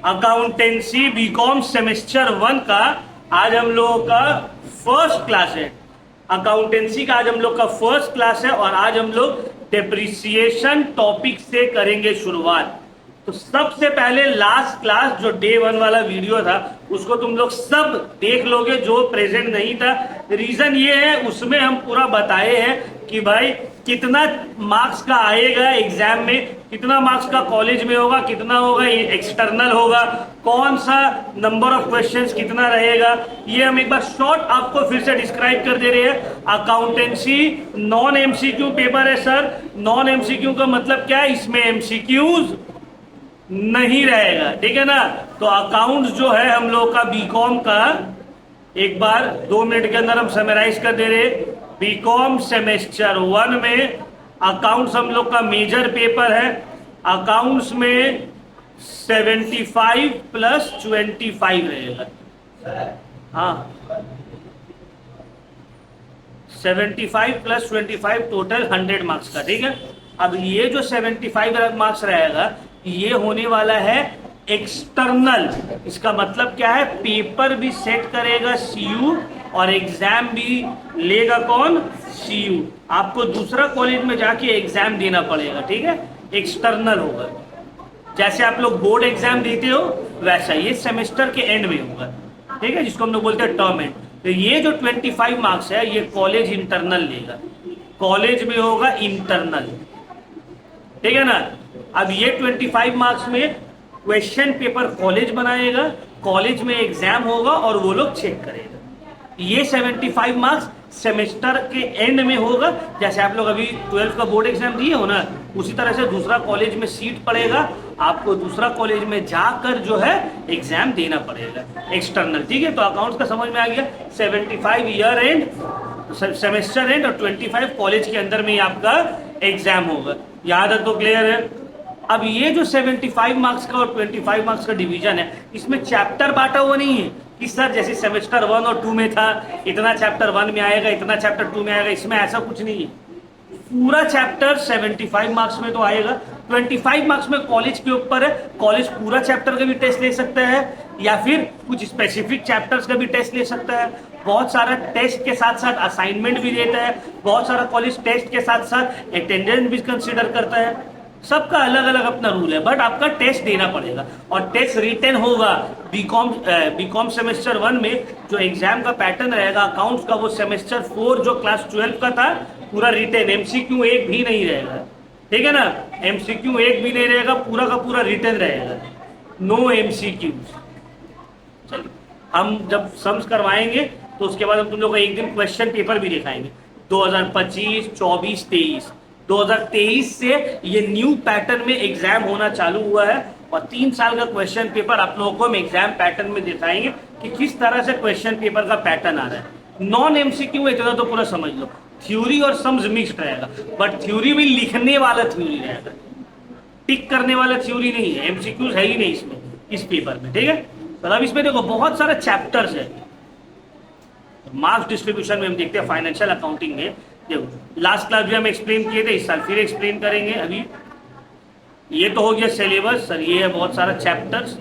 Accountancy BCom semester 1 का आज हम लोगों का फर्स्ट क्लास है। अकाउंटेंसी का आज हम लोग का फर्स्ट क्लास है और आज हम लोग डेप्रिसिएशन टॉपिक से करेंगे शुरुआत। तो सबसे पहले लास्ट क्लास जो डे 1 वाला वीडियो था उसको तुम लोग सब देख लोगे जो प्रेजेंट नहीं था। रीजन ये है उसमें हम पूरा बताए हैं कि भाई कितना मार्क्स का आएगा एग्जाम में, कितना मार्क्स का कॉलेज में होगा, कितना होगा एक्सटर्नल होगा, कौन सा नंबर ऑफ क्वेश्चंस कितना रहेगा, ये हम एक बार शॉर्ट आपको फिर से डिस्क्राइब कर दे रहे हैं। अकाउंटेंसी नॉन एमसीक्यू पेपर है सर। नॉन एमसीक्यू का मतलब क्या है, इसमें एमसीक्यूज नहीं रहेगा, ठीक है ना। तो अकाउंट्स जो है हम लोग का बीकॉम का एक बार 2 मिनट के अंदर हम समराइज कर दे रहे। बीकॉम सेमेस्टर 1 में अकाउंट्स हम लोग का मेजर पेपर है। अकाउंट्स में 75 प्लस 25 रहेगा। हाँ, 75 प्लस 25 टोटल 100 मार्क्स का, ठीक है। अब ये जो 75 मार्क्स रहेगा ये होने वाला है एक्सटर्नल। इसका मतलब क्या है, पेपर भी सेट करेगा सीयू और एग्जाम भी लेगा कौन, सीयू। आपको दूसरा कॉलेज में जाके एग्जाम देना पड़ेगा, ठीक है। एक्सटर्नल होगा, जैसे आप लोग बोर्ड एग्जाम देते हो वैसा ये सेमेस्टर के एंड में होगा, ठीक है, जिसको हम लोग बोलते हैं टर्म एंड। तो ये जो 25 मार्क्स है ये कॉलेज इंटरनल लेगा, कॉलेज में होगा इंटरनल, ठीक है ना। अब ये 25 मार्क्स में क्वेश्चन पेपर कॉलेज बनाएगा, कॉलेज में एग्जाम होगा और वो लोग चेक करेगा। ये 75 मार्क्स सेमेस्टर के एंड में होगा, जैसे आप लोग अभी 12th का बोर्ड एग्जाम दिए हो ना, उसी तरह से दूसरा कॉलेज में सीट पड़ेगा, आपको दूसरा कॉलेज में जाकर जो है एग्जाम देना पड़ेगा एक्सटर्नल, ठीक है। तो अकाउंट्स का समझ में आ गया। 75 ईयर एंड सेमेस्टर एंड और 25 कॉलेज के अंदर में ही आपका एग्जाम होगा। यहाँ तक तो क्लियर है। अब ये जो 75 मार्क्स का और 25 मार्क्स का डिवीजन है, इसमें चैप्टर बांटा हुआ नहीं है कि सर जैसे सेमेस्टर 1 और 2 में था इतना चैप्टर 1 में आएगा, इतना चैप्टर 2 में आएगा, इसमें ऐसा कुछ नहीं है। पूरा चैप्टर 75 मार्क्स में तो आएगा। 25 मार्क्स में कॉलेज के ऊपर है, कॉलेज पूरा चैप्टर का भी टेस्ट ले सकता है या फिर कुछ स्पेसिफिक चैप्टर्स का भी टेस्ट ले सकता है। बहुत सारा टेस्ट के साथ साथ असाइनमेंट भी देता है, बहुत सारा कॉलेज टेस्ट के साथ साथ अटेंडेंस भी कंसिडर करता है। सबका अलग अलग अपना रूल है, बट आपका टेस्ट देना पड़ेगा और टेस्ट रिटन होगा। बीकॉम सेमेस्टर 1 में जो एग्जाम का पैटर्न रहेगा अकाउंट्स का, वो सेमेस्टर 4 जो क्लास 12 का था पूरा रिटन, एमसीक्यू एक भी नहीं रहेगा, ठीक है ना। एमसीक्यू एक भी नहीं रहेगा, पूरा का पूरा रिटन रहेगा, नो एमसीक्यू। चलिए, हम जब सम्स करवाएंगे तो उसके बाद हम तुम लोग को एक दिन क्वेश्चन पेपर भी दिखाएंगे। 2025, 24, 23 2023 से ये न्यू पैटर्न में एग्जाम होना चालू हुआ है और 3 साल का क्वेश्चन पेपर आप लोगों को हम एग्जाम पैटर्न में दिखाएंगे कि किस तरह से क्वेश्चन पेपर का पैटर्न आ रहा है। नॉन एमसीक्यू इतना तो पूरा समझ लो, थ्योरी और सम्स मिक्स्ड रहेगा, बट थ्योरी भी लिखने वाला थ्योरी रहेगा, टिक करने वाला थ्योरी नहीं है। एमसीक्यूज है ही नहीं इसमें, इस पेपर में, ठीक है। मतलब इसमें देखो बहुत सारे चैप्टर्स है। मार्क्स डिस्ट्रीब्यूशन में हम देखते हैं फाइनेंशियल अकाउंटिंग में, देखो लास्ट क्लास भी हम एक्सप्लेन किए थे, इस साल फिर एक्सप्लेन करेंगे। अभी ये तो हो गया सिलेबस सर, ये है बहुत सारा चैप्टर्स,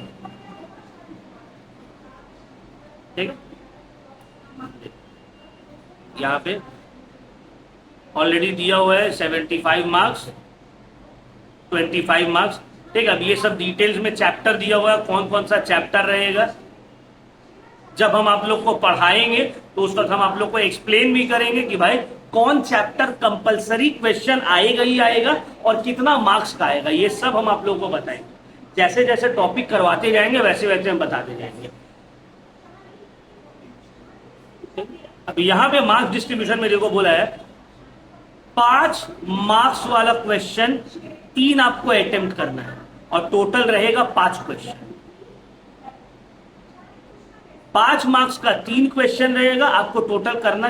ठीक है। यहाँ पे ऑलरेडी दिया हुआ है 75 मार्क्स, 25 मार्क्स, ठीक है। अब ये सब डिटेल्स में चैप्टर दिया हुआ है, कौन कौन सा चैप्टर रहेगा। जब हम आप लोग को पढ़ाएंगे तो उस वक्त हम आप लोग को एक्सप्लेन भी करेंगे कि भाई कौन चैप्टर कंपलसरी क्वेश्चन आएगा ही आएगा और कितना मार्क्स का आएगा, ये सब हम आप लोगों को बताएंगे। जैसे जैसे टॉपिक करवाते जाएंगे वैसे वैसे हम बताते जाएंगे। अब यहाँ पे मार्क्स डिस्ट्रीब्यूशन में देखो बोला है 5 मार्क्स वाला क्वेश्चन 3 आपको अटेम्प्ट करना है और टोटल रहेगा 5 क्वेश्चन। 5 मार्क्स का 3 क्वेश्चन रहेगा, आपको टोटल करना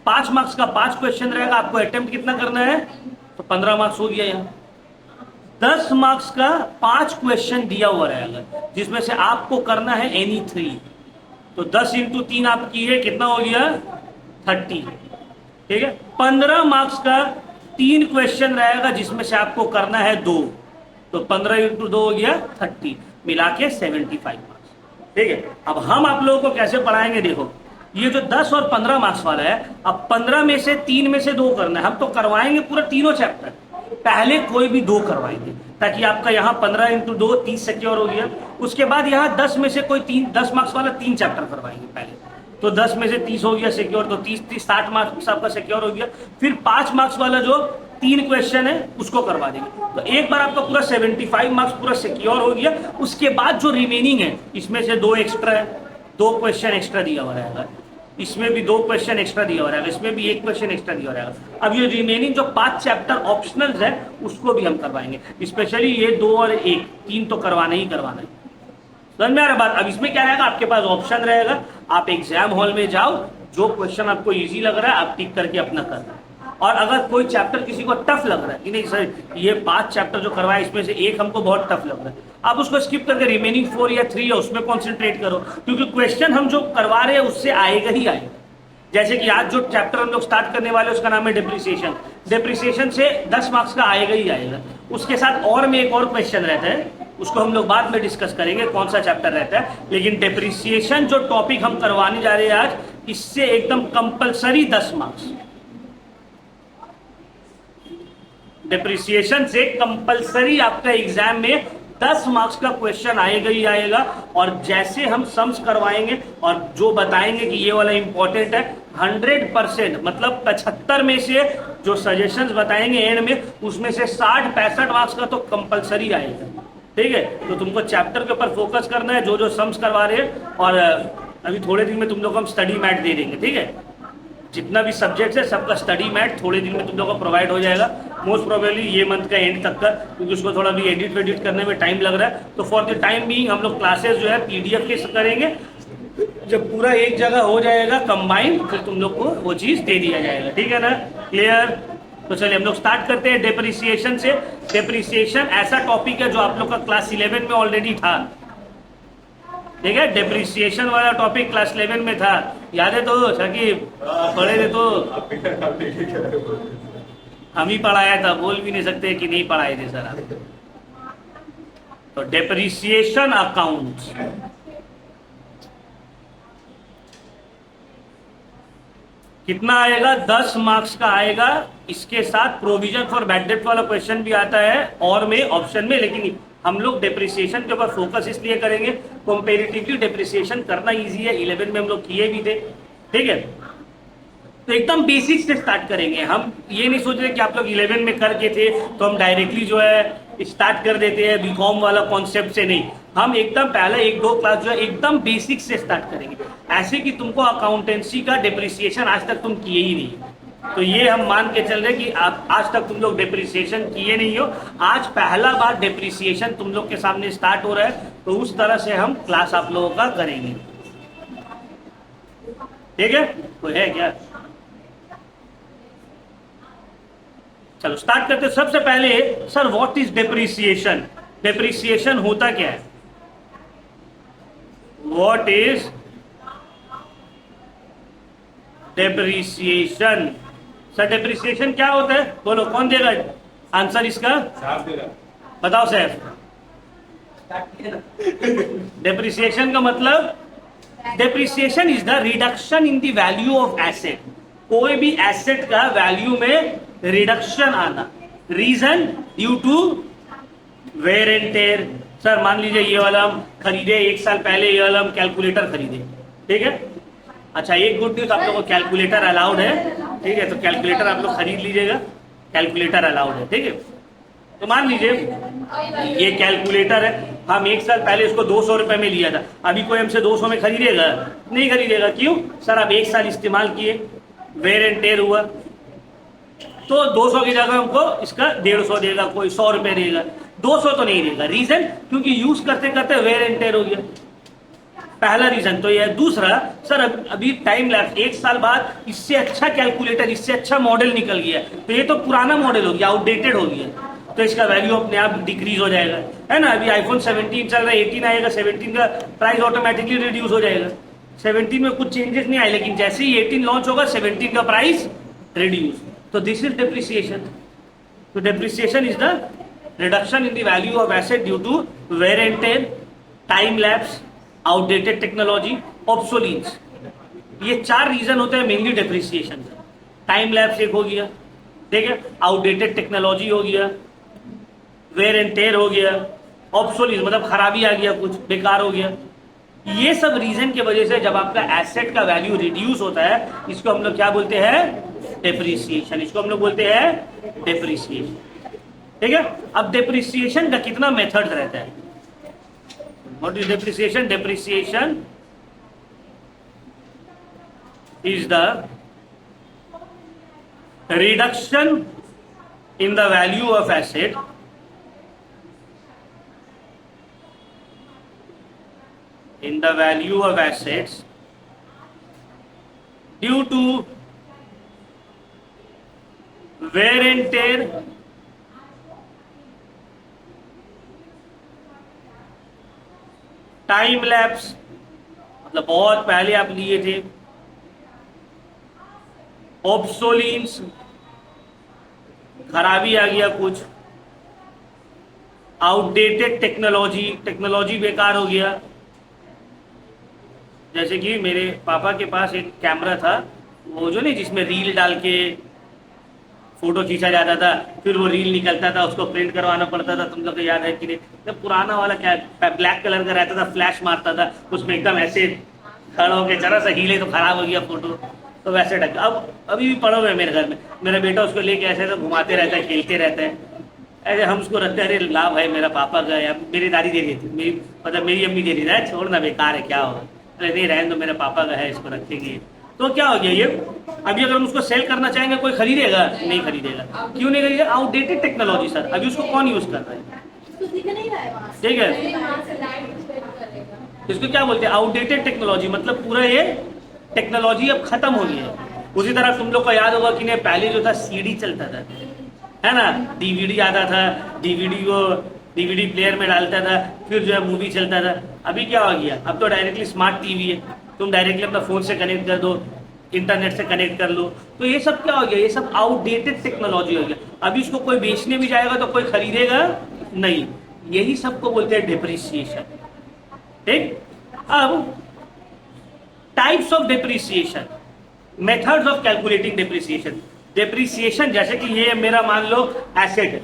5 मार्क्स का 5 क्वेश्चन रहेगा, आपको अटेम्प्ट कितना करना है, तो 15 मार्क्स हो गया। यहाँ 10 मार्क्स का 5 क्वेश्चन दिया हुआ रहेगा जिसमें से आपको करना है एनी 3, तो 10 इंटू 3 आप किए, कितना हो गया 30, ठीक है। 15 मार्क्स का 3 क्वेश्चन रहेगा जिसमें से आपको करना है 2, तो 15 इंटू 2 हो गया 30। मिला के 75 मार्क्स। ठीक है, अब हम आप लोगों को कैसे पढ़ाएंगे, देखो ये जो 10 और 15 मार्क्स वाला है, अब 15 में से 3 में से 2 करना है। हम तो करवाएंगे पूरा तीनों चैप्टर, पहले कोई भी 2 करवाएंगे ताकि आपका यहाँ 15 इंटू 2 30 सिक्योर हो गया। उसके बाद यहाँ 10 में से कोई 10 मार्क्स वाला 3 चैप्टर करवाएंगे पहले, तो 10 में से 30 हो गया सिक्योर, तो 30 60 मार्क्स आपका सिक्योर हो गया। फिर 5 मार्क्स वाला जो 3 क्वेश्चन है उसको करवा देंगे, तो एक बार आपका पूरा 75 मार्क्स पूरा सिक्योर हो गया। उसके बाद जो रिमेनिंग है इसमें से 2 एक्स्ट्रा है, 2 क्वेश्चन एक्स्ट्रा दिया हुआ रहेगा, इसमें भी 2 क्वेश्चन एक्स्ट्रा दिया हुआ रहेगा, इसमें भी 1 क्वेश्चन एक्स्ट्रा दिया हुआ रहेगा। अब ये रिमेनिंग जो 5 चैप्टर ऑप्शनल्स है उसको भी हम करवाएंगे, स्पेशली ये 2 और 1 3 तो करवाना ही करवाना है। समझ में आ रहा बात। अब इसमें क्या रहेगा, आपके पास ऑप्शन रहेगा, आप एग्जाम हॉल में जाओ, जो क्वेश्चन आपको इजी लग रहा है आप टिक करके अपना करना। और अगर कोई चैप्टर किसी को टफ लग रहा है कि नहीं सर ये 5 चैप्टर जो करवाए इसमें से एक हमको बहुत टफ लग रहा है, आप उसको स्किप करके रिमेनिंग 4 या 3 है उसमें कॉन्सेंट्रेट करो, क्योंकि क्वेश्चन हम जो करवा रहे हैं उससे आएगा ही आएगा। जैसे कि आज जो चैप्टर हम लोग स्टार्ट करने वाले उसका नाम है डेप्रिसिएशन, डेप्रिसिएशन से 10 मार्क्स का आएगा ही आएगा। उसके साथ और में एक और क्वेश्चन रहता है, उसको हम लोग बाद में डिस्कस करेंगे कौन सा चैप्टर रहता है, लेकिन डेप्रिसिएशन जो टॉपिक हम करवाने जा रहे हैं आज, इससे एकदम कंपलसरी 10 मार्क्स, डेप्रिसिएशन से कंपलसरी आपका एग्जाम में 10 मार्क्स का क्वेश्चन आएगा ही आएगा। और जैसे हम सम्स करवाएंगे और जो बताएंगे कि ये वाला इंपॉर्टेंट है, 100% मतलब 75 में से जो सजेशंस बताएंगे एंड में, उसमें से 60-65 मार्क्स का तो कंपलसरी आएगा। ठीक है, तो तुमको चैप्टर के ऊपर फोकस करना है, जो जो सम्स करवा रहे हैं। और अभी थोड़े दिन में तुम लोग को हम स्टडी मैट दे देंगे। ठीक है, जितना भी सब्जेक्ट है सबका स्टडी मैट थोड़े दिन में तुम लोगों को प्रोवाइड हो जाएगा, मोस्ट प्रोबेबली ये मंथ का एंड तक का, क्योंकि उसको थोड़ा भी एडिट वेडिट करने में टाइम लग रहा है। तो फॉर द टाइम बीइंग हम लोग क्लासेस जो है PDF के करेंगे, जब पूरा एक जगह हो जाएगा कंबाइंड फिर तुम लोग को वो चीज दे दिया जाएगा। ठीक है ना, क्लियर। तो चलिए हम लोग स्टार्ट करते हैं डेप्रिसिएशन से। डेप्रिसिएशन ऐसा टॉपिक है जो आप लोग का क्लास 11 में ऑलरेडी था। ठीक है, डेप्रिसिएशन वाला टॉपिक क्लास 11 में था, याद है तो शाकिब, पढ़े थे तो हम ही पढ़ाया था, बोल भी नहीं सकते कि नहीं पढ़ाए थे सर आप। तो डेप्रिसिएशन अकाउंट कितना आएगा, 10 मार्क्स का आएगा। इसके साथ प्रोविजन फॉर बैड डेट वाला क्वेश्चन भी आता है और में ऑप्शन में, लेकिन हम लोग डेप्रिसिएशन के ऊपर फोकस इसलिए करेंगे, कंपैरेटिवली डेप्रिसिएशन करना इजी है, 11 में हम लोग किए भी थे। ठीक है, तो एकदम बेसिक से स्टार्ट करेंगे। हम ये नहीं सोच रहे कि आप लोग 11 में करके थे तो हम डायरेक्टली जो है स्टार्ट कर देते हैं बीकॉम वाला कॉन्सेप्ट से, नहीं, हम एकदम पहले 1-2 क्लास जो है एकदम बेसिक से स्टार्ट करेंगे, ऐसे कि तुमको अकाउंटेंसी का डेप्रिसिएशन आज तक तुम किए ही नहीं। तो ये हम मान के चल रहे कि आप आज तक तुम लोग डेप्रिसिएशन किए नहीं हो, आज पहला बार डेप्रिसिएशन तुम लोग के सामने स्टार्ट हो रहा है, तो उस तरह से हम क्लास आप लोगों का करेंगे। ठीक है, कोई है क्या? चलो स्टार्ट करते। सबसे पहले sir what is depreciation, depreciation होता क्या है, what is depreciation. Sir depreciation क्या होता है, बोलो कौन देगा आंसर इसका, बताओ सर। डेप्रिसिएशन का मतलब, depreciation is the reduction in the value of asset, कोई भी एसेट का वैल्यू में रिडक्शन आना, reason due to wear and tear. Sir मान लीजिए ये वाला हम खरीदे 1 साल पहले, ये वाला हम कैलकुलेटर खरीदे, ठीक है। अच्छा एक गुड न्यूज, आप लोगों को कैलकुलेटर अलाउड है, ठीक है, तो कैलकुलेटर आप लोग खरीद लीजिएगा, कैलकुलेटर अलाउड है, ठीक है। तो मान लीजिए ये कैलकुलेटर है, हम 1 साल पहले इसको 200 रुपए में लिया था, अभी कोई हमसे 200 में खरीदेगा? नहीं खरीदेगा। क्यों? सर आप 1 साल इस्तेमाल किए, वेयर एंड टेयर हुआ, तो 200 की जगह हमको इसका 150 देगा, कोई 100 रुपए देगा, 200 तो नहीं देगा। रीजन, क्योंकि यूज करते करते वेयर एंड टेयर हो गया, पहला रीजन तो यह। दूसरा, सर अभी टाइम लैप्स 1 साल बाद इससे अच्छा कैलकुलेटर, इससे अच्छा मॉडल निकल गया, तो ये तो पुराना मॉडल हो गया, आउटडेटेड हो गया, तो इसका वैल्यू अपने आप डिक्रीज हो जाएगा, है ना। अभी आईफोन 17 चल रहा है, 18 आएगा, 17 का प्राइस ऑटोमेटिकली रिड्यूस हो जाएगा। 17 में कुछ चेंजेस नहीं आए, लेकिन जैसे ही 18 लॉन्च होगा 17 का प्राइस रिड्यूस, तो दिस इज डेप्रिसिएशन। तो depreciation is the reduction in the value of asset due to wear and tear, time lapse, outdated technology, obsolescence. ये 4 रीजन होते हैं मेनली डेप्रिसिएशन का। टाइम लैप्स एक हो गया, ठीक है, आउटडेटेड टेक्नोलॉजी हो गया, वेयर एंड टेयर हो गया, ऑब्सोलीट मतलब खराबी आ गया, कुछ बेकार हो गया। ये सब रीजन की वजह से जब आपका एसेट का वैल्यू रिड्यूस होता है, इसको हम लोग क्या बोलते हैं? डेप्रिसिएशन। इसको हम लोग बोलते हैं डेप्रिसिएशन, ठीक है। अब डेप्रिसिएशन का कितना मेथड रहता है? What is depreciation? Depreciation is the reduction in the value of asset in the value of assets due to wear and tear, time lapse मतलब बहुत पहले आप लिए थे, ऑब्सोलीन्स खराबी आ गया कुछ, आउटडेटेड टेक्नोलॉजी, टेक्नोलॉजी बेकार हो गया। जैसे कि मेरे पापा के पास एक कैमरा था, वो जो नहीं जिसमें रील डाल के फोटो खींचा जाता था, फिर वो रील निकलता था, उसको प्रिंट करवाना पड़ता था। तुम लोग को याद है कि नहीं? तो पुराना वाला क्या ब्लैक कलर का रहता था, फ्लैश मारता था, उसमें एकदम ऐसे खड़ा होकर जरा सा हिले तो खराब हो गया फोटो, तो वैसे ढक। अब अभी भी पड़ा हुआ है मेरे घर में, मेरा बेटा उसको लेके ऐसे तो घुमाते रहता है, खेलते रहता है ऐसे। हम उसको रखते हैं, अरे ला भाई मेरा पापा का, या मेरी दादी दे रही थी, मेरी मतलब मेरी अम्मी दे रही थी, छोड़ ना बेकार है क्या होगा, अरे नहीं रहने दो, मेरे पापा का है, इसको रखेंगे। तो क्या हो गया ये? अभी अगर हम उसको सेल करना चाहेंगे, कोई खरीदेगा? नहीं खरीदेगा। क्यों नहीं खरीदेगा? आउटडेटेड टेक्नोलॉजी सर, अभी उसको कौन यूज कर रहा है? ठीक है, इसको क्या बोलते हैं? Outdated technology. मतलब पूरा ये टेक्नोलॉजी अब खत्म हो गई है। उसी तरह तुम लोग को याद होगा कि नहीं, पहले जो था सीडी चलता था, है ना, डीवीडी आता था, डीवीडी को डीवीडी प्लेयर में डालता था, फिर जो है मूवी चलता था। अभी क्या हो गया? अब तो डायरेक्टली स्मार्ट टीवी है, तुम डायरेक्टली अपना फोन से कनेक्ट कर दो, इंटरनेट से कनेक्ट कर लो। तो ये सब क्या हो गया? ये सब आउटडेटेड टेक्नोलॉजी हो गया। अभी इसको कोई बेचने भी जाएगा तो कोई खरीदेगा नहीं। यही सबको बोलते हैं डिप्रिसिएशन, ठीक। अब types of depreciation, methods of calculating depreciation. Depreciation जैसे कि ये मेरा मान लो एसेट है,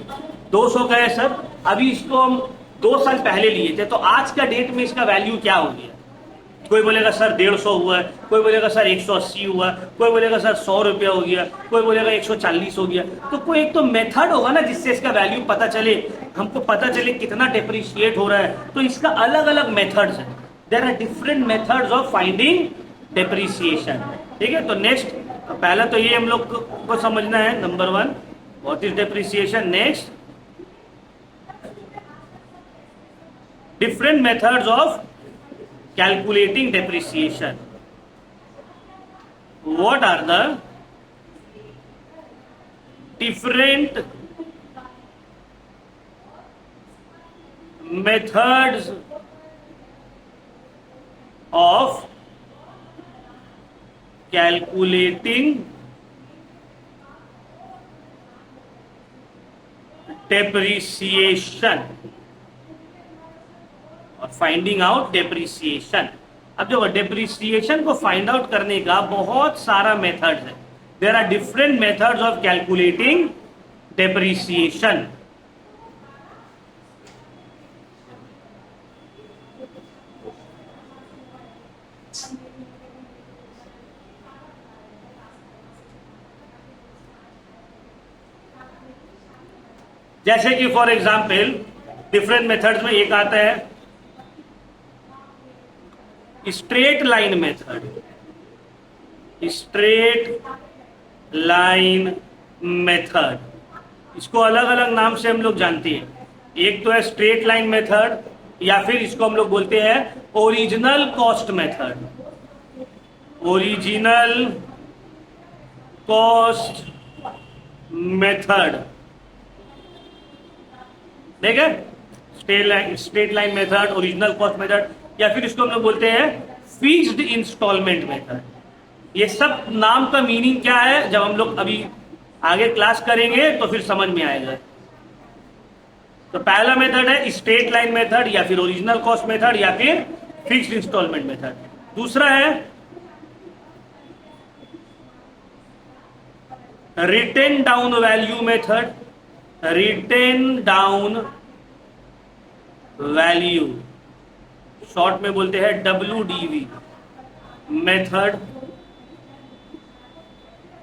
200 का है सर, अभी इसको हम 2 साल पहले लिए थे, तो आज का डेट में इसका वैल्यू क्या हो गया? कोई बोलेगा सर 150 हुआ है, कोई बोलेगा सर 180 हुआ, कोई बोलेगा सर 100 रुपया हो गया, कोई बोलेगा 140 हो गया। तो कोई एक तो मेथड होगा ना जिससे इसका वैल्यू पता चले, हमको पता चले कितना डिप्रिशिएट हो रहा है। तो इसका अलग अलग मेथड्स है, there are different methods of finding depreciation, ठीक है। तो नेक्स्ट, पहला तो ये हम लोग को समझना है, number 1 what is depreciation. Next, different methods of calculating depreciation. What are the different methods of calculating depreciation और फाइंडिंग आउट डेप्रिसिएशन। अब जो डेप्रिसिएशन को फाइंड आउट करने का बहुत सारा मेथड्स है, there are different methods of calculating depreciation. जैसे कि फॉर एग्जाम्पल डिफरेंट मेथड्स में एक आता है straight line method. Straight line method, इसको अलग अलग नाम से हम लोग जानते हैं। एक तो है स्ट्रेट लाइन मेथड, या फिर इसको हम लोग बोलते हैं original cost method. Original cost method, ठीक है, straight line method, original cost method, या फिर इसको हम लोग बोलते हैं फिक्स्ड इंस्टॉलमेंट मेथड। ये सब नाम का मीनिंग क्या है, जब हम लोग अभी आगे क्लास करेंगे तो फिर समझ में आएगा। तो पहला मेथड है स्ट्रेट लाइन मेथड या फिर ओरिजिनल कॉस्ट मेथड या फिर फिक्स्ड इंस्टॉलमेंट मेथड। दूसरा है written down value method, written down value, शॉर्ट में बोलते हैं WDV मेथड।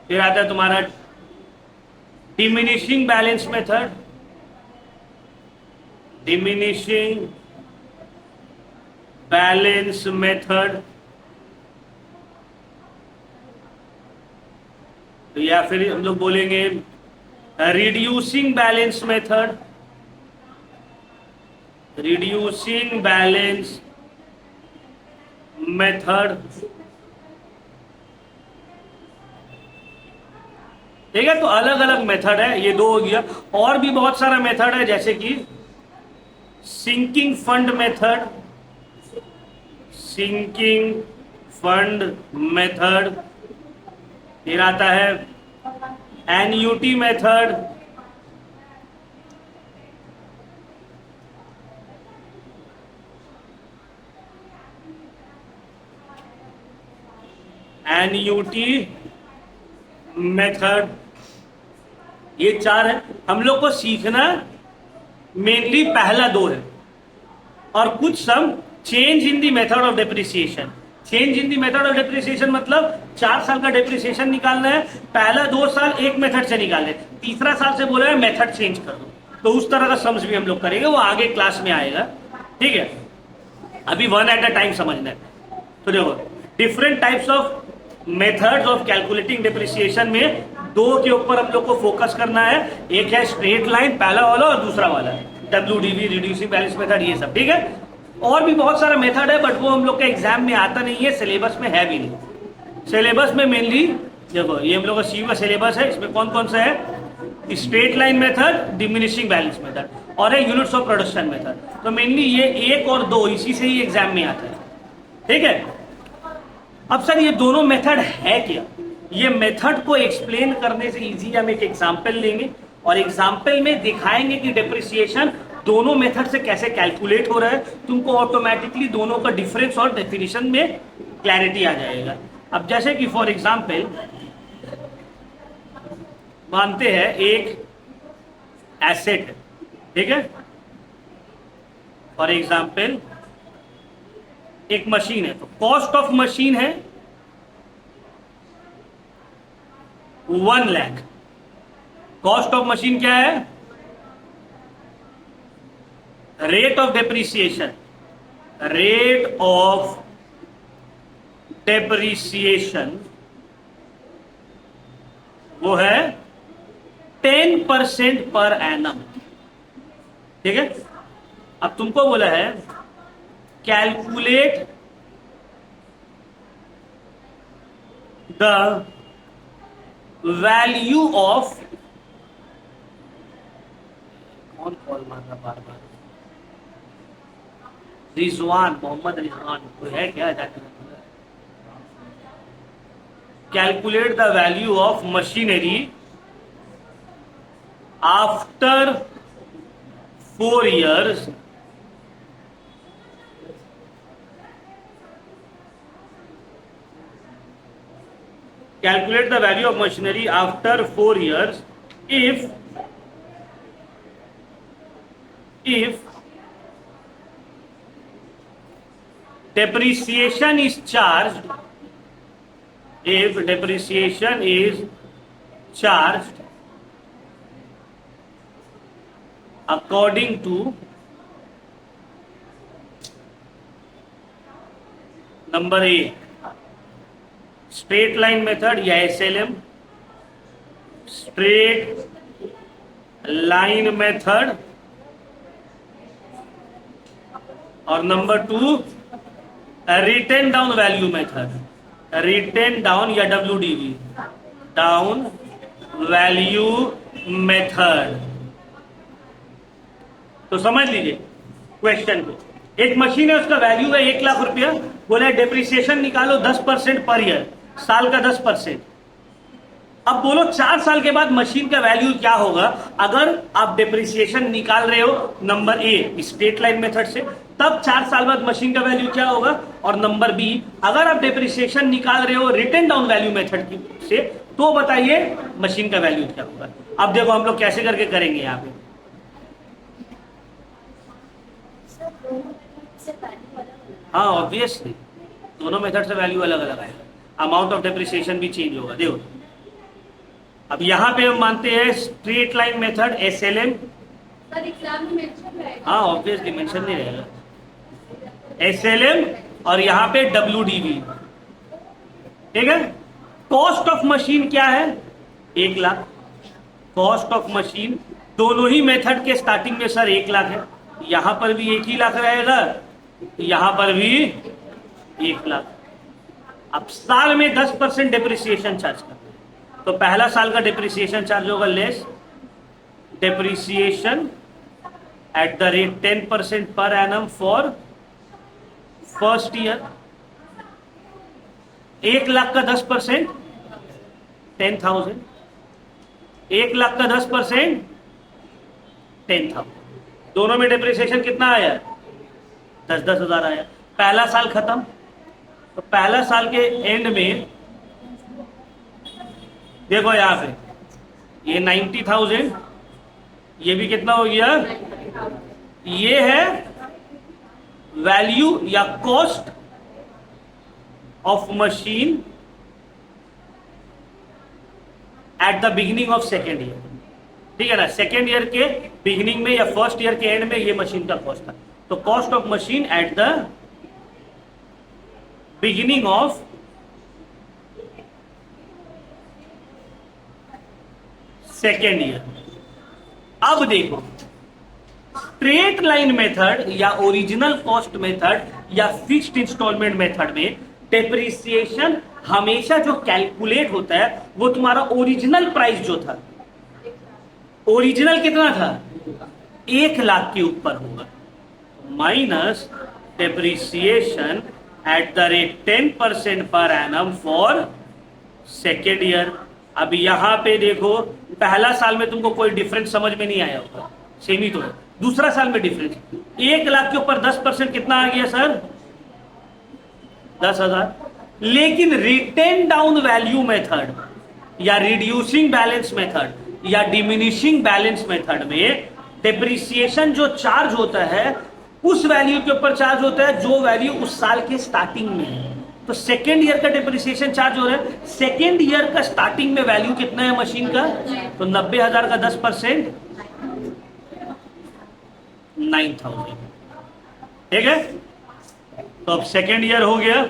फिर आता है तुम्हारा diminishing balance method, diminishing balance method, या फिर हम लोग बोलेंगे reducing balance method, reducing balance method. ठीक है, तो अलग अलग मेथड है, ये दो हो गया। और भी बहुत सारा मेथड है, जैसे कि sinking fund method, sinking fund method. फिर आता है एन्यूटी मेथड, एन्यूटी मेथड। ये चार है, हम लोग को सीखना मेनली पहला दो है, और कुछ some change in the method of depreciation. Change in the method of depreciation मतलब 4 साल का डेप्रिसिएशन निकालना है, पहला 2 साल एक मेथड से निकाले, तीसरा साल से बोला है मेथड चेंज कर दो। तो उस तरह का सम्स भी हम लोग करेंगे, वो आगे क्लास में आएगा। ठीक है, अभी वन एट अ टाइम समझना है। तो देखो different types of methods of calculating depreciation में दो के ऊपर हम लोग को फोकस करना है। एक है स्ट्रेट लाइन पहला वाला, और दूसरा वाला WDV रिड्यूसिंग बैलेंस मेथड, ये सब। ठीक है, और भी बहुत सारा मेथड है, बट वो हम लोग के एग्जाम में आता नहीं है, सिलेबस में है भी नहीं। सिलेबस में मेनली देखो ये हम लोग का CU का सिलेबस है, इसमें कौन कौन सा है, straight line method, diminishing balance method, और है यूनिट्स ऑफ प्रोडक्शन मेथड। तो मेनली ये 1 और 2 इसी से ही एग्जाम में आता है। ठीक है, अब सर ये दोनों मेथड है क्या? ये मेथड को एक्सप्लेन करने से इजी, हम एक एग्जांपल लेंगे और एग्जांपल में दिखाएंगे कि डेप्रिसिएशन दोनों मेथड से कैसे कैलकुलेट हो रहा है। तुमको ऑटोमेटिकली दोनों का डिफरेंस और डेफिनेशन में क्लैरिटी आ जाएगा। अब जैसे कि फॉर एग्जांपल मानते हैं एक एसेट है, ठीक है, फॉर एग्जांपल एक मशीन है, तो कॉस्ट ऑफ मशीन है 1 लाख। कॉस्ट ऑफ मशीन क्या है? Rate of depreciation, rate of depreciation वो है 10% पर एनम। ठीक है, अब तुमको बोला है कैलकुलेट द वैल्यू ऑफ, कौन कॉल मार रहा बार बार, रिजवान, मोहम्मद रिजवान कोई है क्या? जाके calculate the value of machinery after 4 years calculate the value of machinery after 4 years if depreciation is charged, if depreciation is charged according to number A straight line method या SLM, straight line method, और number 2 written down value method, written down या WDV down value method. तो समझ लीजिए question को, एक machine है, उसका वैल्यू है 1 लाख रुपया, बोला डेप्रिसिएशन निकालो 10% पर ईयर, साल का 10%। अब बोलो 4 साल के बाद मशीन का वैल्यू क्या होगा अगर आप डिप्रिसिएशन निकाल रहे हो number a straight line method से, तब 4 साल बाद मशीन का वैल्यू क्या होगा, और नंबर बी अगर आप डिप्रिसिएशन निकाल रहे हो रिटन डाउन वैल्यू मेथड से, तो बताइए मशीन का वैल्यू क्या होगा। अब देखो हम लोग कैसे करके करेंगे यहाँ पे। हाँ ऑब्वियसली दोनों मेथड से वैल्यू अलग अलग आएगा, अमाउंट ऑफ डिप्रिसिएशन भी चेंज होगा। देखो अब यहाँ पे हम मानते हैं स्ट्रेट लाइन मेथड SLM। हाँ ऑब्वियसली मेंशन नहीं रहेगा, SLM और यहाँ पे WDV, ठीक है। कॉस्ट ऑफ मशीन क्या है, 1 लाख। कॉस्ट ऑफ मशीन दोनों ही मेथड के स्टार्टिंग में सर 1 लाख है, यहां पर भी 1 ही लाख रहेगा, यहां पर भी 1 लाख। अब साल में 10% डिप्रिसिएशन चार्ज करते हैं, तो पहला साल का डिप्रिसिएशन चार्ज होगा less depreciation at the rate 10% per annum for first year. 1 lakh का 10% 10,000, 1 लाख का 10% 10,000, दोनों में डिप्रिसिएशन कितना आया, 10-10 हजार आया। पहला साल खत्म, तो पहला साल के एंड में देखो यहां पे ये 90,000, ये भी कितना हो गया, ये है वैल्यू या cost of machine at the beginning of second year, ठीक है ना। सेकेंड ईयर के बिगिनिंग में या फर्स्ट ईयर के एंड में ये मशीन का कॉस्ट था, तो cost of machine at the beginning of second year. अब देखो स्ट्रेट लाइन मेथड या ओरिजिनल कॉस्ट मेथड या फिक्स्ड इंस्टॉलमेंट मेथड में डेप्रिसिएशन हमेशा जो कैलकुलेट होता है वो तुम्हारा ओरिजिनल प्राइस जो था, ओरिजिनल कितना था, 1 लाख के ऊपर होगा, minus depreciation at the rate 10% per annum for second year. अब यहां पे देखो पहला साल में तुमको कोई डिफरेंस समझ में नहीं आया होगा, सेम ही तो है। दूसरा साल में डिफरेंस 1 लाख के ऊपर 10% कितना आ गया सर, 10,000। लेकिन रिटेन डाउन वैल्यू मेथड या रिड्यूसिंग बैलेंस मेथड या डिमिनिशिंग बैलेंस मेथड में डिप्रिसिएशन जो चार्ज होता है उस वैल्यू के ऊपर चार्ज होता है जो वैल्यू उस साल के स्टार्टिंग में है। तो सेकेंड ईयर का डिप्रिसिएशन चार्ज हो रहा है, सेकेंड ईयर का स्टार्टिंग में वैल्यू कितना है मशीन का, तो 90,000 का 10% 9,000, ठीक है। तो अब सेकेंड ईयर हो गया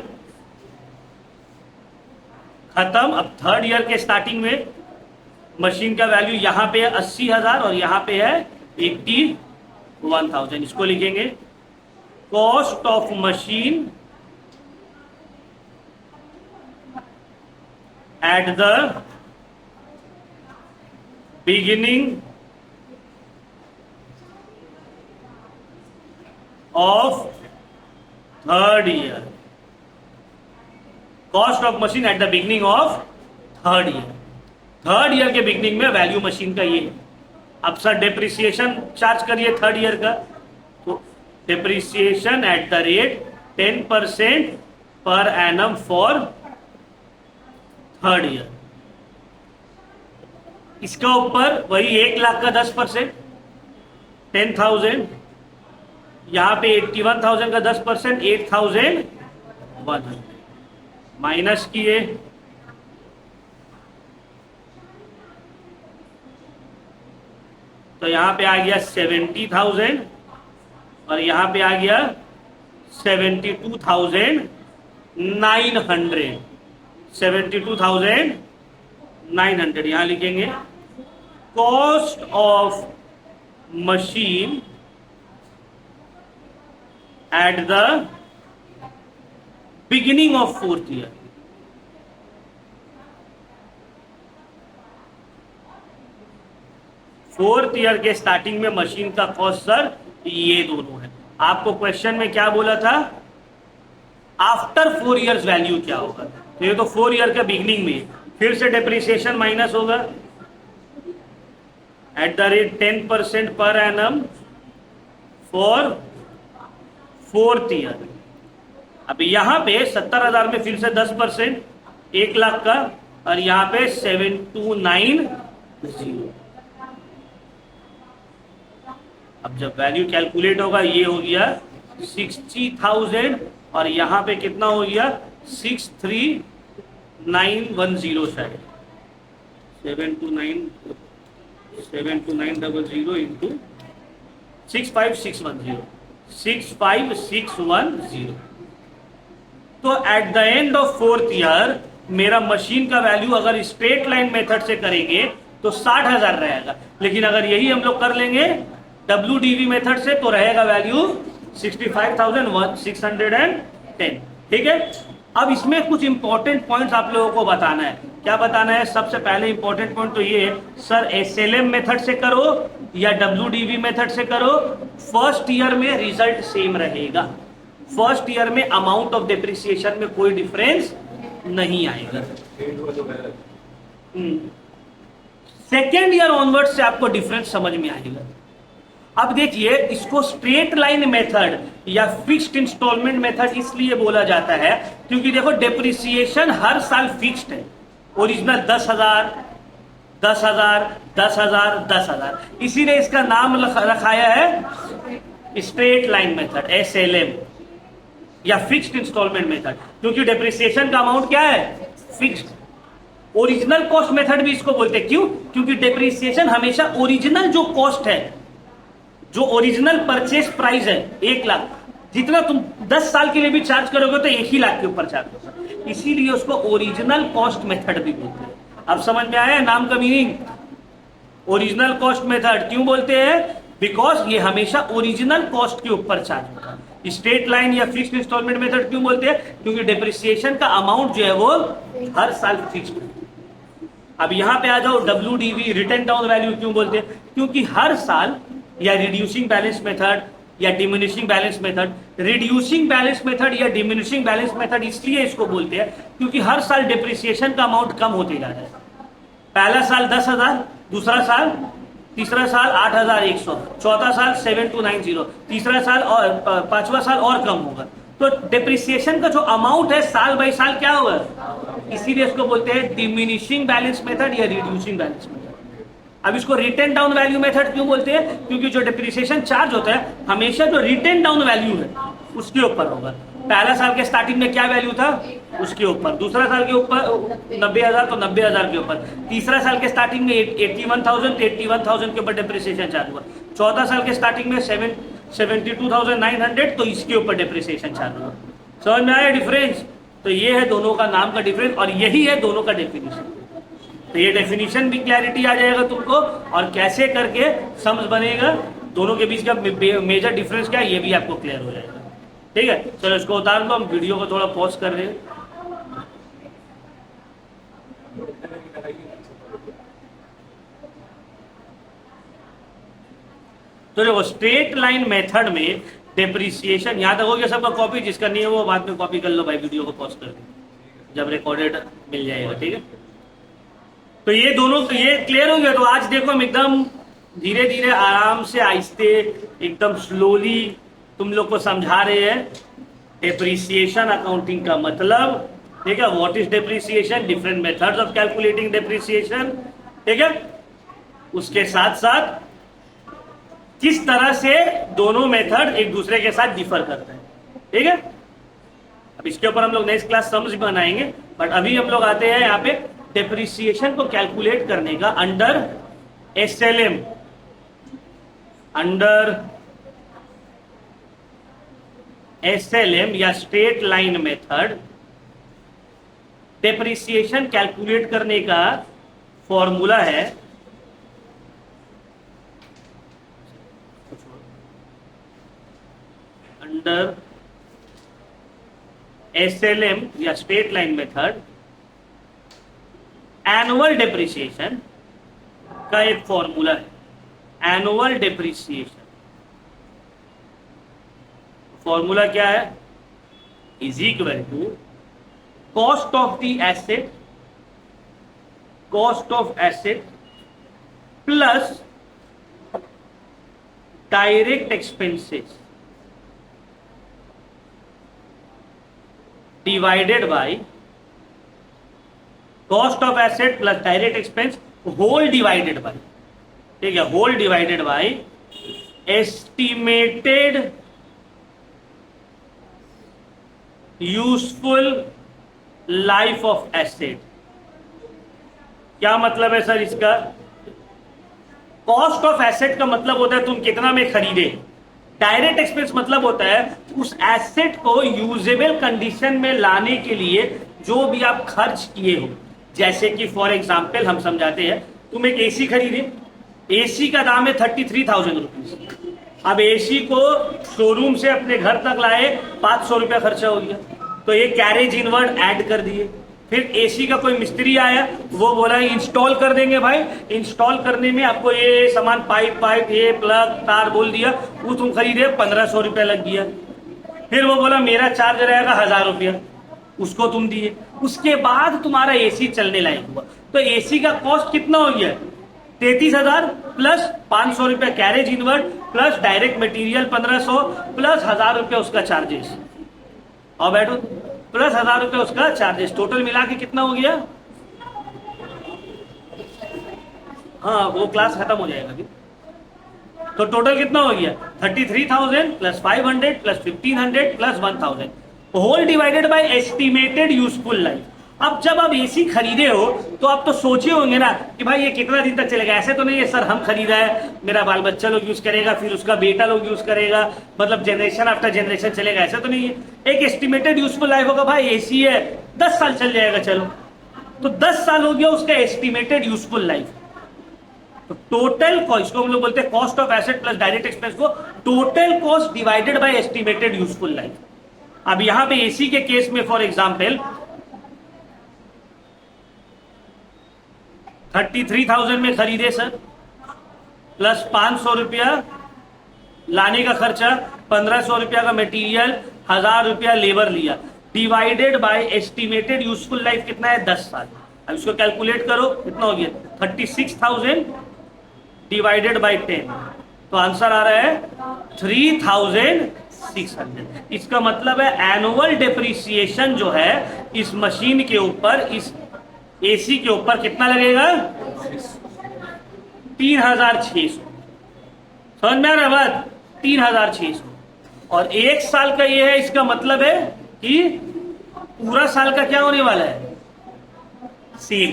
खत्म। अब थर्ड ईयर के स्टार्टिंग में मशीन का वैल्यू यहां पे है 80,000 और यहां पे है 81,000। इसको लिखेंगे cost of machine at the beginning of third year, cost of machine at the beginning of third year. Third year के बिगिनिंग में वैल्यू मशीन का ये है। अब सर डिप्रिसिएशन चार्ज करिए थर्ड ईयर का, तो depreciation at the rate 10% per annum for third year. इसका ऊपर वही 1 लाख का 10% 10,000, यहां पे 81,000 का 10% 8,100 माइनस किए, तो यहां पे आ गया 70,000 और यहां पे आ गया 72,900। 72,900 यहां लिखेंगे cost of machine at the beginning of fourth year. Fourth year के स्टार्टिंग में मशीन का कॉस्ट सर ये दोनों है। आपको क्वेश्चन में क्या बोला था, आफ्टर 4 इयर्स वैल्यू क्या होगा, तो ये तो 4 ईयर का बिगिनिंग में, फिर से डेप्रिसिएशन माइनस होगा at the rate 10% per annum for 4th year. अब यहां पे 70,000 में फिर से 10%, 1,00,000 का, और यहां पे 7290। अब जब वैल्यू कैलकुलेट होगा ये हो गया 60,000 और यहां पे कितना हो गया 63,910 शायद 72900 इंटू 65610 65610। तो at the end of 4th year मेरा मशीन का वैल्यू अगर स्ट्रेट लाइन मेथड से करेंगे तो 60,000 रहेगा, लेकिन अगर यही हम लोग कर लेंगे WDV मेथड से तो रहेगा वैल्यू 65,610। ठीक है। अब इसमें कुछ इंपॉर्टेंट पॉइंट्स आप लोगों को बताना है। क्या बताना है? सबसे पहले इंपॉर्टेंट पॉइंट तो ये है, सर SLM मेथड से करो या WDV मेथड से करो, फर्स्ट ईयर में रिजल्ट सेम रहेगा। फर्स्ट ईयर में अमाउंट ऑफ डिप्रिसिएशन में कोई डिफरेंस नहीं आएगा। सेकेंड ईयर ऑनवर्ड से आपको डिफरेंस समझ में आएगा। अब देखिए, इसको स्ट्रेट लाइन मेथड या फिक्स्ड इंस्टॉलमेंट मेथड इसलिए बोला जाता है क्योंकि देखो डेप्रिसिएशन हर साल फिक्स्ड है। ओरिजिनल 10,000 10,000 10,000 10,000, इसीलिए इसका नाम रखाया है स्ट्रेट लाइन मेथड SLM या फिक्स्ड इंस्टॉलमेंट मेथड, क्योंकि डेप्रिसिएशन का अमाउंट क्या है? फिक्स्ड। ओरिजिनल कॉस्ट मेथड भी इसको बोलते हैं। क्यों? क्योंकि डेप्रिसिएशन हमेशा ओरिजिनल जो कॉस्ट है, जो ओरिजिनल परचेस प्राइस है 1,00,000, जितना तुम 10 साल के लिए भी चार्ज करोगे तो 1,00,000 के ऊपर चार्ज होगा, इसीलिए उसको ओरिजिनल कॉस्ट मेथड भी बोलते हैं। अब समझ में आया नाम का मीनिंग? ओरिजिनल कॉस्ट मेथड क्यों बोलते हैं? बिकॉज ये हमेशा ओरिजिनल कॉस्ट के ऊपर चार्ज होगा। स्ट्रेट लाइन या फिक्स्ड इंस्टॉलमेंट मेथड क्यों बोलते हैं? क्योंकि डेप्रिसिएशन का अमाउंट जो है वो हर साल फिक्स्ड है। अब यहां पे आ जाओ, WDV रिटर्न डाउन वैल्यू क्यों बोलते हैं? क्योंकि हर साल, या रिड्यूसिंग बैलेंस मेथड या diminishing balance method, reducing balance method या डिमिनिशिंग बैलेंस मेथड इसलिए इसको बोलते हैं क्योंकि हर साल डिप्रिसिएशन का अमाउंट कम होते जा रहा है। पहला साल 10,000, दूसरा साल, तीसरा साल 8,100, चौथा साल 7290, तीसरा साल और पांचवा साल और कम होगा। तो डिप्रिसिएशन का जो अमाउंट है साल बाई साल क्या होगा, इसीलिए इसको बोलते हैं डिमिनिशिंग बैलेंस मेथड या रिड्यूसिंग बैलेंस मेथड। अब इसको रिटर्न डाउन वैल्यू मेथड क्यों बोलते हैं? क्योंकि जो डिप्रिसिएशन चार्ज होता है हमेशा जो रिटर्न डाउन वैल्यू है उसके ऊपर होगा। पहला साल के स्टार्टिंग में क्या वैल्यू था उसके ऊपर, दूसरा साल के ऊपर 90,000 तो 90,000 के ऊपर, तीसरा साल के स्टार्टिंग में 81,000 तो 81,000 के ऊपर डिप्रिसिएशन चार्ज हुआ, चौथा साल के स्टार्टिंग में 72,900 तो इसके ऊपर डिप्रिसिएशन चार्ज हुआ। समझ में आया डिफरेंस? तो ये है दोनों का नाम का डिफरेंस और यही है दोनों का डेफिनेशन। तो ये डेफिनेशन भी क्लैरिटी आ जाएगा तुमको, और कैसे करके सम्स बनेगा, दोनों के बीच का मेजर डिफरेंस क्या है ये भी आपको क्लियर हो जाएगा। ठीक है, चलो इसको उतार लो, हम वीडियो को थोड़ा पॉज कर रहे हैं। तो देखो, स्ट्रेट लाइन मेथड में डेप्रिसिएशन, यहां तक हो गया सबका कॉपी, जिसका नहीं है वो बाद में कॉपी कर लो भाई, वीडियो को पॉज कर दो जब रिकॉर्डेड मिल जाएगा। ठीक है, तो ये दोनों, ये क्लियर हो गया। तो आज देखो हम एकदम धीरे धीरे आराम से आहिस्ते एकदम स्लोली तुम लोग को समझा रहे हैं डेप्रिसिएशन अकाउंटिंग का मतलब। ठीक है, what is depreciation, different methods of calculating depreciation. ठीक है, उसके साथ साथ किस तरह से दोनों मेथड एक दूसरे के साथ डिफर करते हैं। ठीक है, अब इसके ऊपर हम लोग नेक्स्ट क्लास समझ बनाएंगे, बट अभी हम लोग आते हैं यहाँ पे डेप्रिसिएशन को कैलकुलेट करने का अंडर SLM, अंडर SLM या straight line method. Depreciation calculate करने का फॉर्मूला है अंडर SLM या straight line method, annual depreciation का एक फॉर्मूला है। एनुअल डेप्रिसिएशन फॉर्मूला क्या है? Is equal to cost of the asset cost of asset plus direct expenses divided by cost of asset plus direct expense whole divided by, ठीक है, whole divided by estimated useful life of asset. क्या मतलब है sir इसका? Cost of asset का मतलब होता है तुम कितना में खरीदे, डायरेक्ट एक्सपेंस मतलब होता है उस एसेट को यूजेबल कंडीशन में लाने के लिए जो भी आप खर्च किए हो। जैसे कि फॉर एग्जाम्पल हम समझाते हैं, तुम एक एसी खरीदे, एसी का दाम है 33,000 रुपीज। अब एसी को शोरूम से अपने घर तक लाए, 500 रुपया खर्चा हो गया, तो ये कैरेज इनवर्ड ऐड कर दिए। फिर एसी का कोई मिस्त्री आया, वो बोला इंस्टॉल कर देंगे भाई, इंस्टॉल करने में आपको ये सामान पाइप ये प्लग तार बोल दिया, वो तुम खरीदे 1500 रुपया लग गया। फिर वो बोला मेरा चार्ज रहेगा 1000 रुपया, उसको तुम दिए। उसके बाद तुम्हारा एसी चलने लायक हुआ, तो एसी का कॉस्ट कितना हो गया? 33,000 प्लस 500 रुपया carriage inward plus direct material 1500 plus 1000 रुपया उसका चार्जेस, और बैठो, प्लस 1000 रुपया उसका चार्जेस, टोटल मिला के कितना हो गया? हाँ वो क्लास खत्म हो जाएगा अभी। तो टोटल कितना हो गया? 33,000 plus 500 plus 1500 plus 1000 whole divided by estimated useful life. अब जब आप एसी खरीदे हो तो आप तो सोचे होंगे ना कि भाई ये कितना दिन तक चलेगा। ऐसे तो नहीं है सर हम खरीदा है, मेरा बाल बच्चा लोग यूज करेगा, फिर उसका बेटा लोग यूज करेगा, मतलब जनरेशन आफ्टर जनरेशन चलेगा, ऐसा तो नहीं है। एक एस्टिमेटेड यूजफुल लाइफ होगा, भाई एसी है 10 साल चल जाएगा, चलो तो 10 साल हो गया उसका एस्टिमेटेड यूजफुल लाइफ। तो टोटल कॉस्ट को हम लोग बोलते हैं cost of asset plus direct expense को total cost divided by estimated useful life. अब यहां पे एसी के केस में फॉर एग्जांपल 33,000 में खरीदे सर, प्लस 500 रुपया लाने का खर्चा, 1500 रुपया का मटेरियल, 1000 रुपया लेबर लिया, divided by estimated useful life कितना है? 10 साल। अब इसको कैलकुलेट करो कितना हो गया? 36,000 डिवाइडेड बाय 10, तो आंसर आ रहा है 3,600। इसका मतलब है एनुअल डेप्रिसिएशन जो है इस मशीन के ऊपर, इस एसी के ऊपर कितना लगेगा? 3,600। समझ में आ रहा बात? 3,600। और 1 साल का ये है, इसका मतलब है कि पूरा साल का क्या होने वाला है? सेम।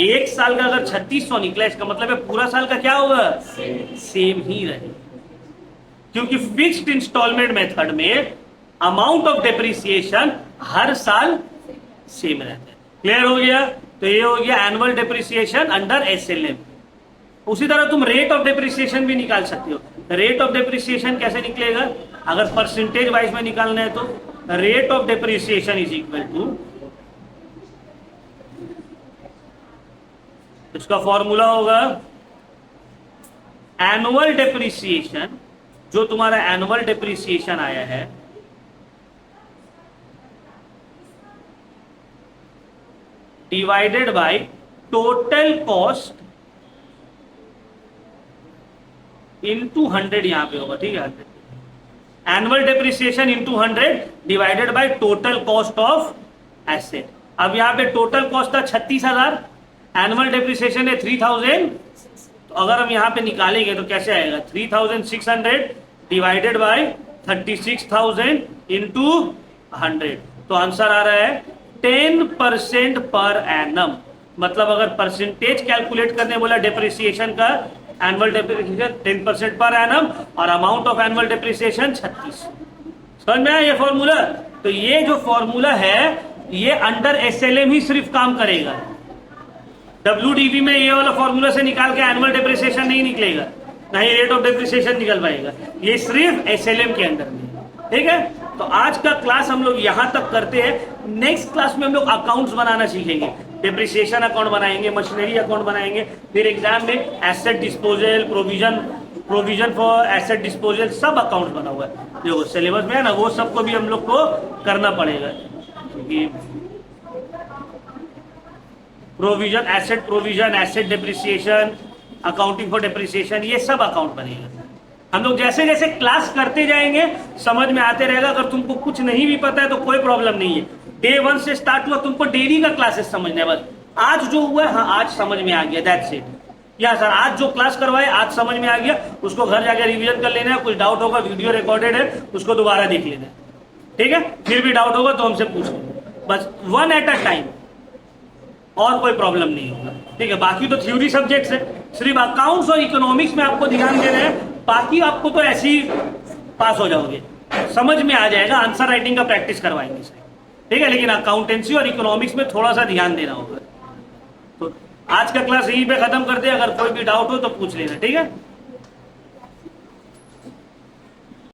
1 साल का अगर 3600 निकला, इसका मतलब है पूरा साल का क्या होगा? सेम ही रहे, क्योंकि फिक्स्ड इंस्टॉलमेंट मेथड में अमाउंट ऑफ डेप्रिसिएशन हर साल सेम रहता है। क्लियर हो गया? तो ये हो गया एनुअल डेप्रिसिएशन अंडर एसएलएम। उसी तरह तुम रेट ऑफ डेप्रिसिएशन भी निकाल सकते हो। रेट ऑफ डेप्रिसिएशन कैसे निकलेगा? अगर परसेंटेज वाइज में निकालना है तो rate of depreciation is equal to, इसका फॉर्मूला होगा एनुअल डेप्रिसिएशन, जो तुम्हारा एनुअल डेप्रिसिएशन आया है divided by total cost into 100, यहां पे होगा, ठीक है, 100। Annual depreciation into 100 divided by total cost of asset. अब यहां पे टोटल कॉस्ट था 36,000, एनुअल डेप्रिसिएशन है 3,000, तो अगर हम यहां पे निकालेंगे तो कैसे आएगा? 3,600 डिवाइडेड बाय 36,000 इंटू 100, तो आंसर आ रहा है 10% पर एनम। मतलब अगर परसेंटेज कैलकुलेट करने बोला डेप्रिसिएशन का, एनुअल डेप्रिसिएशन 10% पर एनम और अमाउंट ऑफ एनुअल डेप्रिसिएशन 36। समझ में आया ये फॉर्मूला? तो ये जो फॉर्मूला है ये अंडर एसएलएम ही सिर्फ काम करेगा। WDV में ये वाला फॉर्मूला से निकाल के एनुअल डेप्रिसिएशन नहीं निकलेगा, ना ही रेट ऑफ डेप्रिसिएशन निकल पाएगा, ये सिर्फ एसएलएम के अंदर में। ठीक है, तो आज का क्लास हम लोग यहां तक करते हैं। नेक्स्ट क्लास में हम लोग अकाउंट्स बनाना सीखेंगे, डेप्रिसिएशन अकाउंट बनाएंगे, मशीनरी अकाउंट बनाएंगे, फिर एग्जाम में asset disposal, provision for asset disposal, सब अकाउंट बना हुआ है जो सिलेबस में है ना, वो सबको भी हम लोग को करना पड़ेगा, क्योंकि provision, asset provision, asset depreciation, accounting for depreciation, ये सब अकाउंट बनेगा। हम लोग जैसे जैसे क्लास करते जाएंगे समझ में आते रहेगा। अगर तुमको कुछ नहीं भी पता है तो कोई प्रॉब्लम नहीं है, डे 1 से स्टार्ट हुआ, तुमको डेली का क्लासेस समझना है बस। आज जो हुआ है, हाँ आज समझ में आ गया, दैट्स इट। या सर आज जो क्लास करवाए आज समझ में आ गया, उसको घर जाकर रिवीजन कर लेना है। कुछ डाउट होगा, वीडियो रिकॉर्डेड है, उसको दोबारा देख लेना है, ठीक है। फिर भी डाउट होगा तो हमसे पूछ लेना, बस 1 एट अ टाइम, और कोई प्रॉब्लम नहीं होगा, ठीक है। बाकी तो थ्योरी सब्जेक्ट्स है, सिर्फ अकाउंट्स और इकोनॉमिक्स में आपको ध्यान देना है। बाकी आपको तो ऐसे ही पास हो जाओगे, समझ में आ जाएगा। आंसर राइटिंग का प्रैक्टिस करवाएंगे, ठीक है। लेकिन अकाउंटेंसी और इकोनॉमिक्स में थोड़ा सा ध्यान देना होगा। तो आज का क्लास यहीं पे खत्म कर दे, अगर कोई भी डाउट हो तो पूछ लेना, ठीक है।